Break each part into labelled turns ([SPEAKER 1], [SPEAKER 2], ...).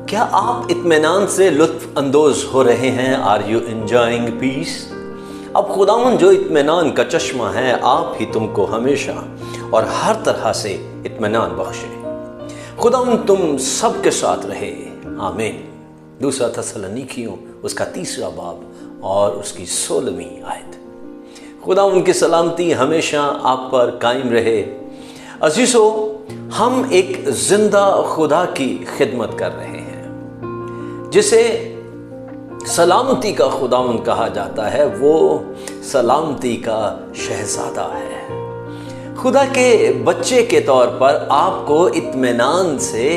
[SPEAKER 1] کیا آپ اطمینان سے لطف اندوز ہو رہے ہیں؟ آر یو انجوائنگ پیس؟ اب خداوند جو اطمینان کا چشمہ ہے آپ ہی تم کو ہمیشہ اور ہر طرح سے اطمینان بخشے۔ خداوند تم سب کے ساتھ رہے، آمین۔ دوسرا تسالونیکیوں اس کا 3 باب اور اس کی 16ویں آیت۔ خداوند کی سلامتی ہمیشہ آپ پر قائم رہے۔ عزیزو، ہم ایک زندہ خدا کی خدمت کر رہے ہیں جسے سلامتی کا خداوند کہا جاتا ہے، وہ سلامتی کا شہزادہ ہے۔ خدا کے بچے کے طور پر آپ کو اطمینان سے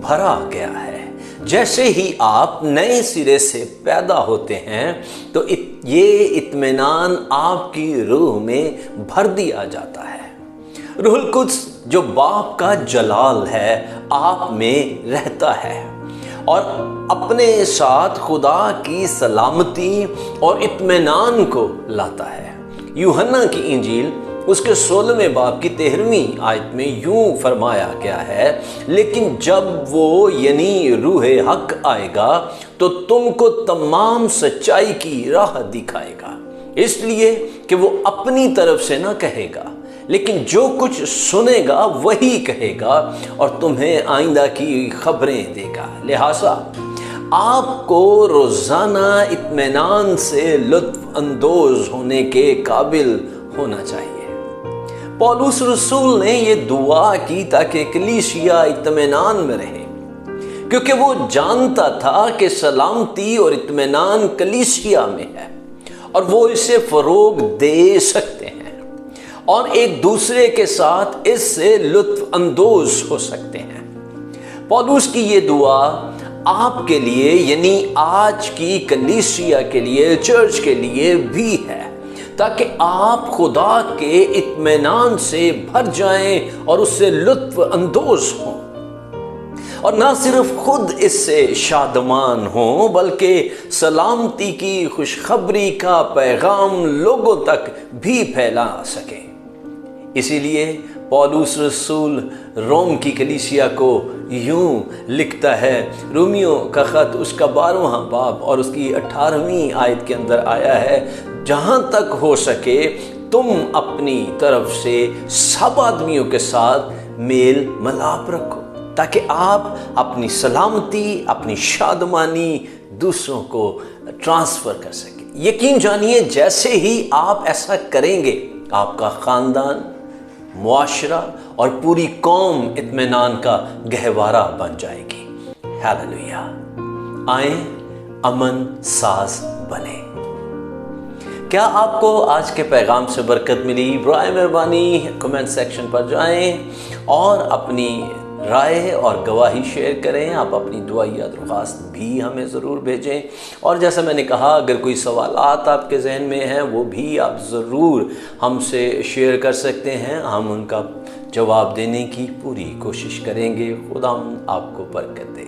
[SPEAKER 1] بھرا گیا ہے۔ جیسے ہی آپ نئے سرے سے پیدا ہوتے ہیں تو یہ اطمینان آپ کی روح میں بھر دیا جاتا ہے۔ روح القدس جو باپ کا جلال ہے آپ میں رہتا ہے اور اپنے ساتھ خدا کی سلامتی اور اطمینان کو لاتا ہے۔ یوحنا کی انجیل اس کے 16ویں باب کی 13ویں آیت میں یوں فرمایا گیا ہے، لیکن جب وہ یعنی روح حق آئے گا تو تم کو تمام سچائی کی راہ دکھائے گا، اس لیے کہ وہ اپنی طرف سے نہ کہے گا لیکن جو کچھ سنے گا وہی کہے گا اور تمہیں آئندہ کی خبریں دے گا۔ لہٰذا آپ کو روزانہ اطمینان سے لطف اندوز ہونے کے قابل ہونا چاہیے۔ پولس رسول نے یہ دعا کی تاکہ کلیسیا اطمینان میں رہے، کیونکہ وہ جانتا تھا کہ سلامتی اور اطمینان کلیسیا میں ہے اور وہ اسے فروغ دے سکتے ہیں اور ایک دوسرے کے ساتھ اس سے لطف اندوز ہو سکتے ہیں۔ پولس کی یہ دعا آپ کے لیے یعنی آج کی کلیسیا کے لیے، چرچ کے لیے بھی ہے، تاکہ آپ خدا کے اطمینان سے بھر جائیں اور اس سے لطف اندوز ہوں، اور نہ صرف خود اس سے شادمان ہوں بلکہ سلامتی کی خوشخبری کا پیغام لوگوں تک بھی پھیلا سکیں۔ اسی لیے پولس رسول روم کی کلیسیا کو یوں لکھتا ہے، رومیوں کا خط اس کا 12واں باب اور اس کی 18ویں آیت کے اندر آیا ہے، جہاں تک ہو سکے تم اپنی طرف سے سب آدمیوں کے ساتھ میل ملاپ رکھو تاکہ آپ اپنی سلامتی، اپنی شادمانی دوسروں کو ٹرانسفر کر سکیں۔ یقین جانیے جیسے ہی آپ ایسا کریں گے آپ کا خاندان، معاشرہ اور پوری قوم اطمینان کا گہوارہ بن جائے گی۔ ہیلیلویا! آئیں امن ساز بنیں۔ کیا آپ کو آج کے پیغام سے برکت ملی؟ برائے مہربانی کمنٹ سیکشن پر جائیں اور اپنی رائے اور گواہی شیئر کریں۔ آپ اپنی دعائیہ درخواست بھی ہمیں ضرور بھیجیں، اور جیسا میں نے کہا اگر کوئی سوالات آپ کے ذہن میں ہیں وہ بھی آپ ضرور ہم سے شیئر کر سکتے ہیں، ہم ان کا جواب دینے کی پوری کوشش کریں گے۔ خدا آپ کو برکت دے۔